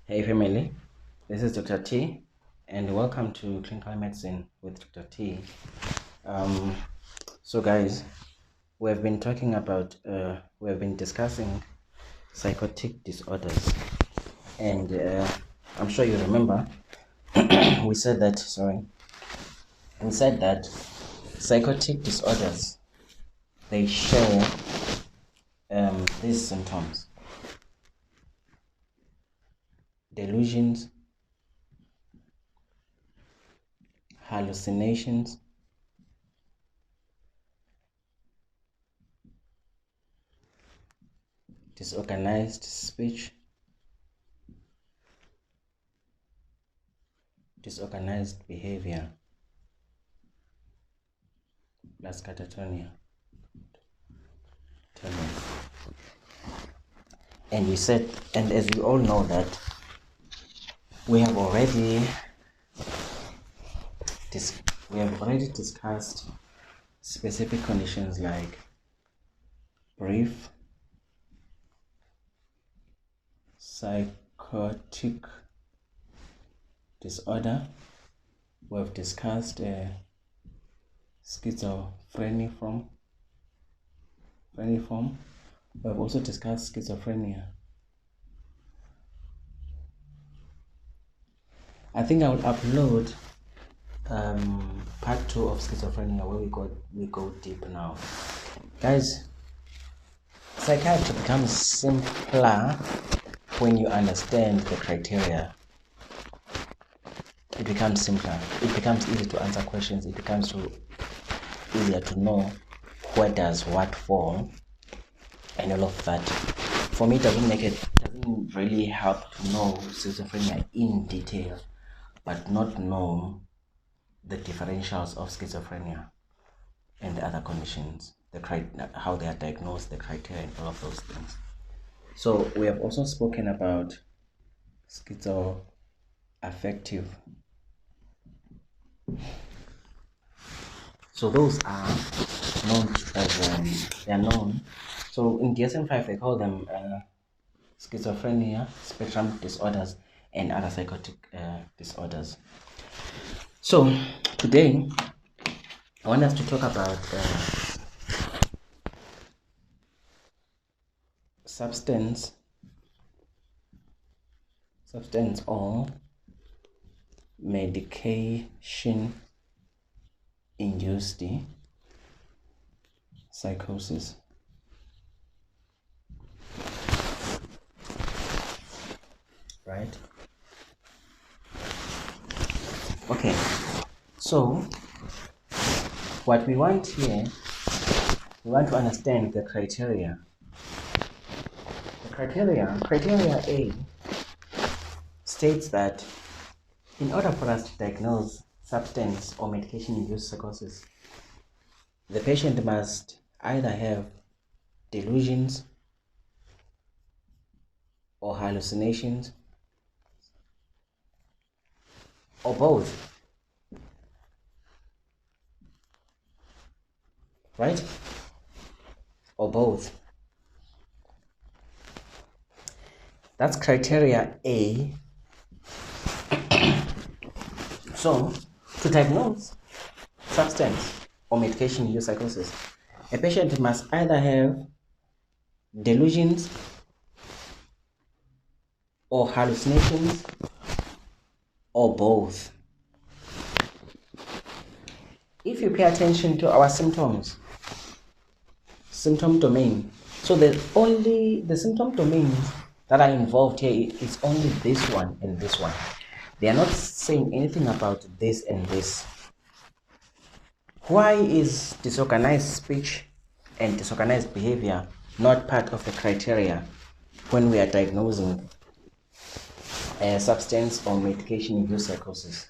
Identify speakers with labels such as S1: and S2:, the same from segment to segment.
S1: Hey family, this is Dr. T and welcome to Clinical Medicine with Dr. T. So guys, we have been talking about, we have been discussing psychotic disorders, and I'm sure you remember we said that psychotic disorders, they share these symptoms: delusions, hallucinations, disorganized speech, disorganized behavior, plus catatonia. And we said, and as we all know, that we have already discussed specific conditions like brief, psychotic disorder. We have discussed schizophrenia form. We have also discussed schizophrenia. I think I will upload part 2 of schizophrenia, where we go deep now. Guys, psychiatry becomes simpler when you understand the criteria. It becomes simpler. It becomes easy to answer questions. It becomes easier to know where does what fall and all of that. For me, it doesn't really help to know schizophrenia in detail, but not know the differentials of schizophrenia and the other conditions, how they are diagnosed, the criteria, and all of those things. So we have also spoken about schizoaffective. So those are known as they are known. So in DSM-5 they call them schizophrenia spectrum disorders and other psychotic disorders. So today I want us to talk about substance or medication induced psychosis. Right? Okay, so what we want here, we want to understand the criteria. The criteria A states that in order for us to diagnose substance or medication-induced psychosis, the patient must either have delusions or hallucinations or both. Right? Or both. That's criteria A. So, to diagnose substance or medication-induced psychosis, a patient must either have delusions or hallucinations or both. If you pay attention to our symptom domain, so the symptom domains that are involved here is only this one and this one. They are not saying anything about this and this. Why is disorganized speech and disorganized behavior not part of the criteria when we are diagnosing a substance or medication-induced psychosis?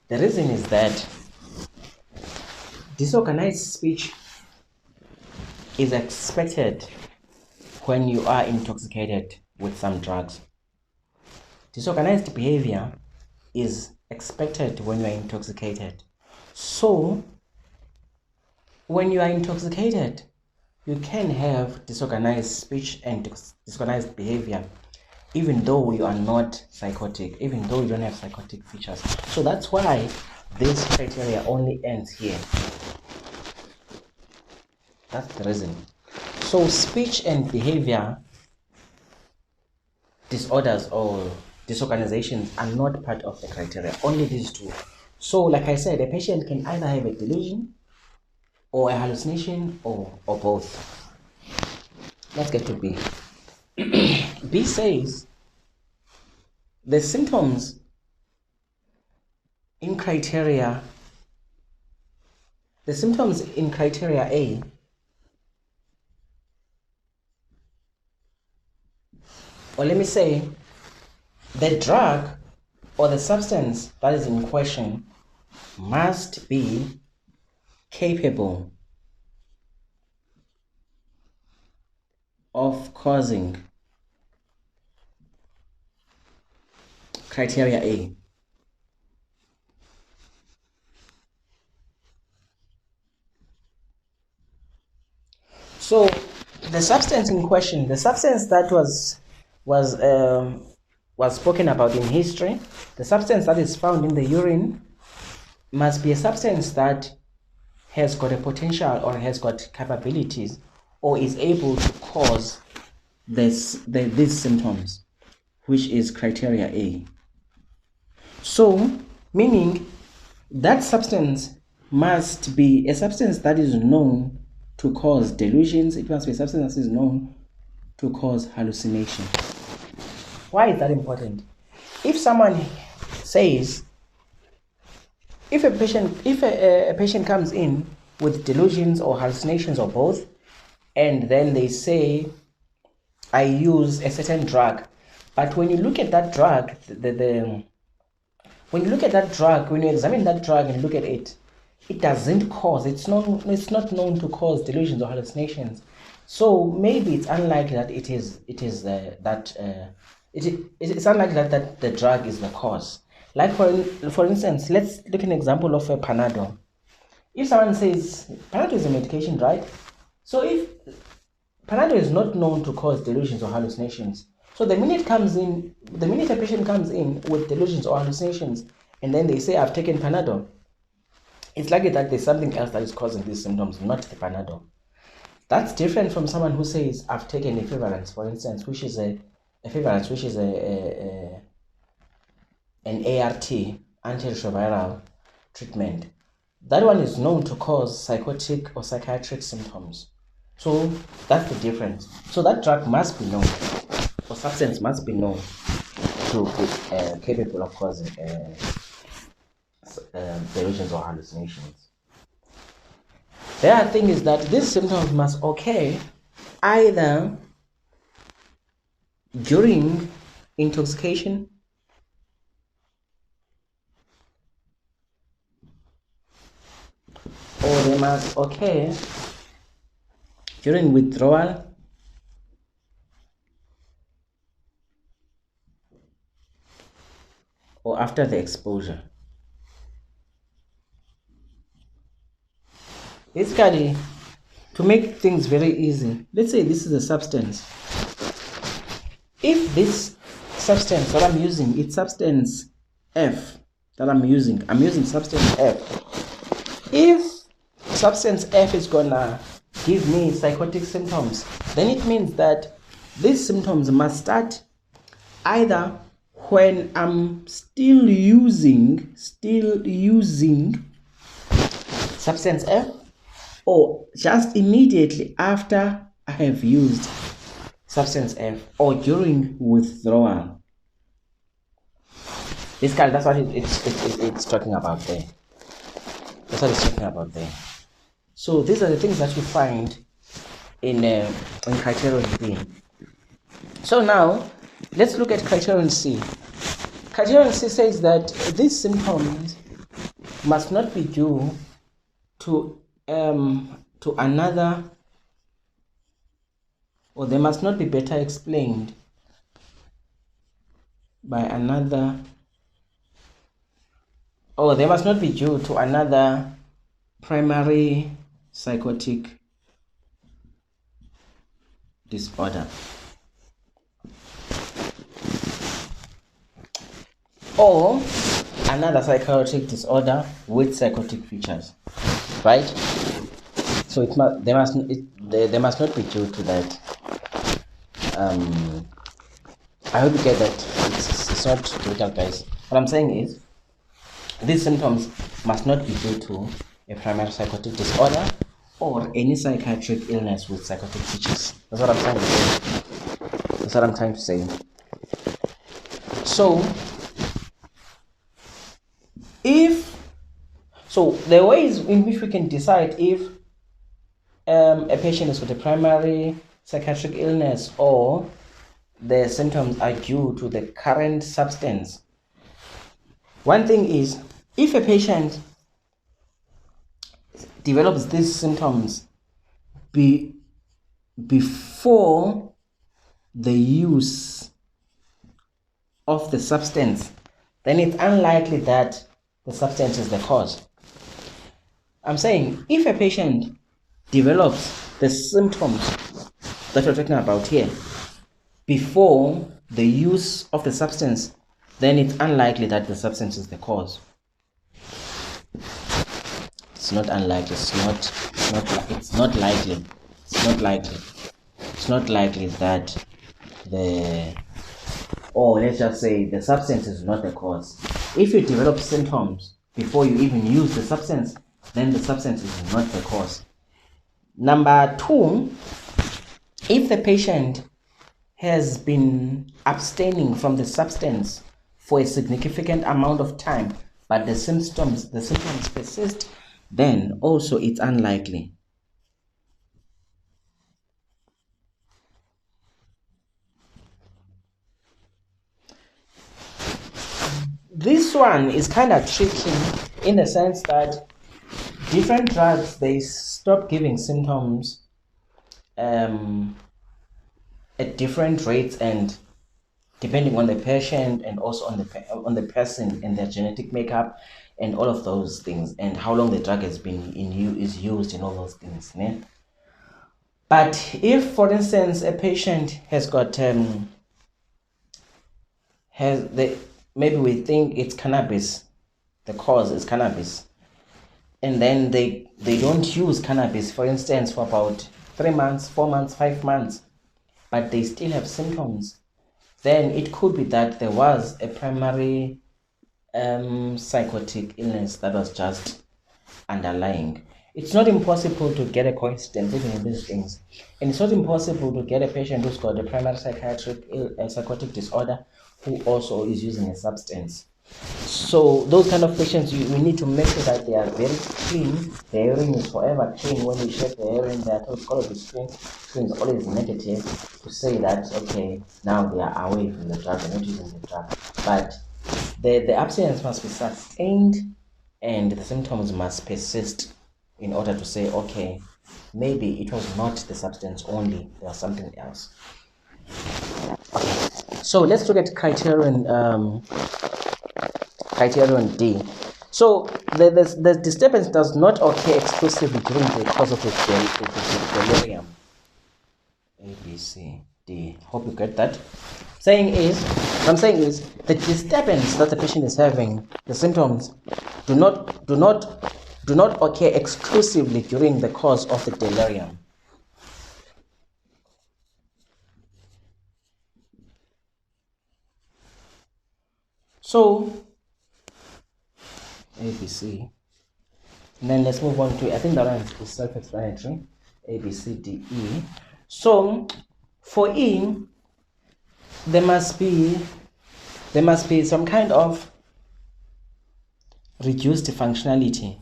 S1: The reason is that disorganized speech is expected when you are intoxicated with some drugs. Disorganized behavior is expected when you are intoxicated. So, when you are intoxicated, you can have disorganized speech and disorganized behavior even though you are not psychotic, even though you don't have psychotic features. So that's why this criteria only ends here. That's the reason. So speech and behavior disorders or disorganizations are not part of the criteria, only these two. So like I said, a patient can either have a delusion or a hallucination or both. Let's get to B. B says the symptoms in criteria A or let me say the drug or the substance that is in question must be capable of causing criteria A. So the substance in question, the substance that was spoken about in history, the substance that is found in the urine must be a substance that has got a potential or has got capabilities or is able to cause these symptoms, which is criteria A. So, meaning that substance must be a substance that is known to cause delusions. It must be a substance that is known to cause hallucination. Why is that important? If someone says, if a patient comes in with delusions or hallucinations or both, and then they say, I use a certain drug, but when you look at that drug, when you examine that drug and look at it, it doesn't cause, it's not known to cause delusions or hallucinations. So maybe it's unlikely that it's unlikely that the drug is the cause. Like for instance, let's look at an example of a Panadol. If someone says Panadol is a medication, right? So if Panadol is not known to cause delusions or hallucinations, so the minute a patient comes in with delusions or hallucinations, and then they say, I've taken Panadol, it's likely that there's something else that is causing these symptoms, not the Panadol. That's different from someone who says, I've taken equivalence, for instance, which is an ART, antiretroviral treatment. That one is known to cause psychotic or psychiatric symptoms. So that's the difference. So that drug must be known, or substance must be known to be capable of causing delusions or hallucinations. The other thing is that these symptoms must occur either during intoxication or they must occur during withdrawal or after the exposure. Basically, to make things very easy, let's say this is a substance. If this substance that I'm using, it's substance F that I'm using substance F. If substance F is gonna give me psychotic symptoms, then it means that these symptoms must start either when I'm still using substance F, or just immediately after I have used substance F, or during withdrawal. That's what it's talking about there. That's what it's talking about there. So these are the things that you find in criterion B. So now let's look at criterion C. Criterion C says that these symptoms must not be due to another, or they must not be better explained by another, or they must not be due to another primary psychotic disorder. or another psychotic disorder with psychotic features, right? So they must not be due to that. I hope you get that. It's not brutal, guys. What I'm saying is, these symptoms must not be due to a primary psychotic disorder or any psychiatric illness with psychotic features. That's what I'm trying to say. That's what I'm trying to say. So the ways in which we can decide if a patient is with a primary psychiatric illness or the symptoms are due to the current substance. One thing is, if a patient develops these symptoms before the use of the substance, then it's unlikely that the substance is the cause. I'm saying, if a patient develops the symptoms that we're talking about here before the use of the substance, then it's unlikely that the substance is the cause. It's not unlikely. It's not likely. It's not likely that let's just say the substance is not the cause. If you develop symptoms before you even use the substance, then the substance is not the cause. Number two, if the patient has been abstaining from the substance for a significant amount of time, but the symptoms persist, then also it's unlikely. This one is kind of tricky in the sense that different drugs, they stop giving symptoms at different rates, and depending on the patient and also on the person and their genetic makeup and all of those things, and how long the drug has been is used and all those things. Né? But if, for instance, a patient has got maybe we think it's cannabis, the cause is cannabis, and then they don't use cannabis, for instance, for about 3 months, 4 months, 5 months, but they still have symptoms, then it could be that there was a primary psychotic illness that was just underlying. It's not impossible to get a coincidence even in these things, and it's not impossible to get a patient who's got a primary psychotic disorder who also is using a substance. So those kind of patients, we need to make sure that they are very clean. The urine is forever clean. When we check the urine, that all of the screen is always negative, to say that okay, now they are away from the drug, they're not using the drug. But the abstinence must be sustained and the symptoms must persist in order to say, okay, maybe it was not the substance only, there was something else. Okay, so let's look at criterion D. So the disturbance does not occur exclusively during the course of the delirium. A, B, C, D. Hope you get that. What I'm saying is the disturbance that the patient is having, the symptoms do not occur exclusively during the course of the delirium. So A, B, C. And then let's move on to, I think that one is self-explanatory. A, B, C, D, E. So for E, there must be some kind of reduced functionality.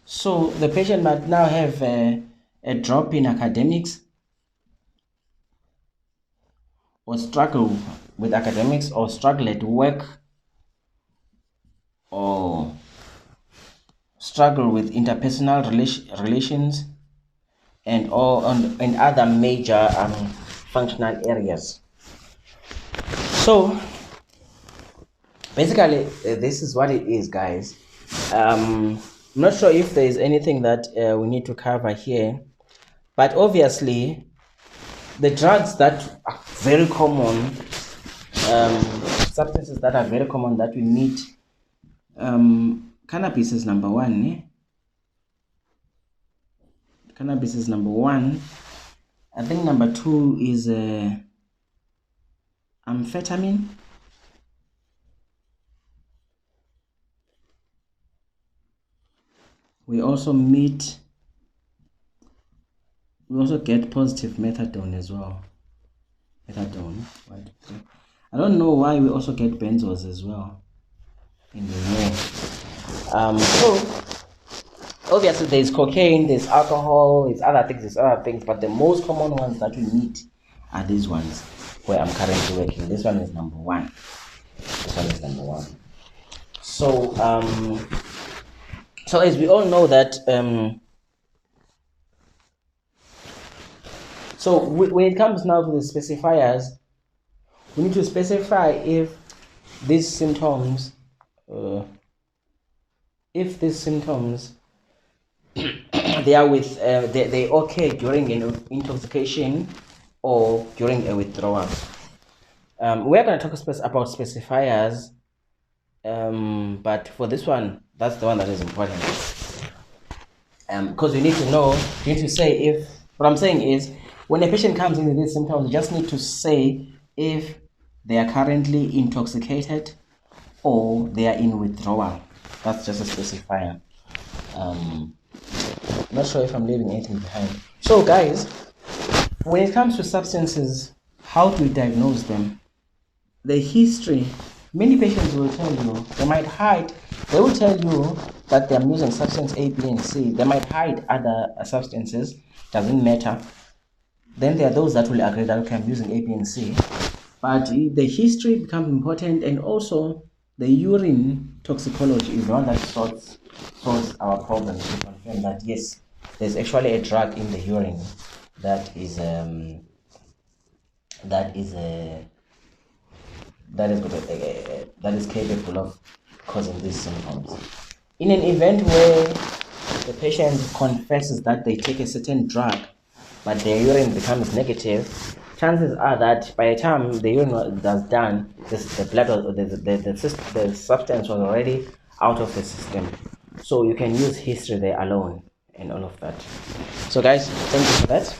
S1: So the patient might now have a drop in academics, or struggle with academics, or struggle at work, or struggle with interpersonal relations, and other major functional areas. So basically this is what it is, guys. I'm not sure if there is anything that we need to cover here, but obviously the drugs that very common substances that are very common that we meet. Cannabis is number one. Cannabis is number one. I think number two is amphetamine. We also get positive methadone as well. Methadone. Right. I don't know why we also get benzos as well in the year. So obviously there's cocaine, there's alcohol, there's other things, but the most common ones that we meet are these ones where I'm currently working. This one is number one. So so as we all know that so when it comes now to the specifiers, we need to specify if these symptoms they are with they occur during an intoxication or during a withdrawal. We're going to talk about specifiers, but for this one, that's the one that is important, because you need to say if, what I'm saying is, when a patient comes in with these symptoms, you just need to say if they are currently intoxicated or they are in withdrawal. That's just a specifier. Not sure if I'm leaving anything behind. So guys, when it comes to substances, how do we diagnose them? The history, many patients will tell you, they will tell you that they're using substance A, B, and C. They might hide other substances, doesn't matter. Then there are those that will agree that, okay, I'm using A, B, and C. But the history becomes important, and also the urine toxicology is the one that solves our problems to confirm that yes, there's actually a drug in the urine that is capable of causing these symptoms. In an event where the patient confesses that they take a certain drug, but their urine becomes negative, chances are that by the time the urine was done, the substance was already out of the system. So you can use history there alone and all of that. So guys, thank you for that.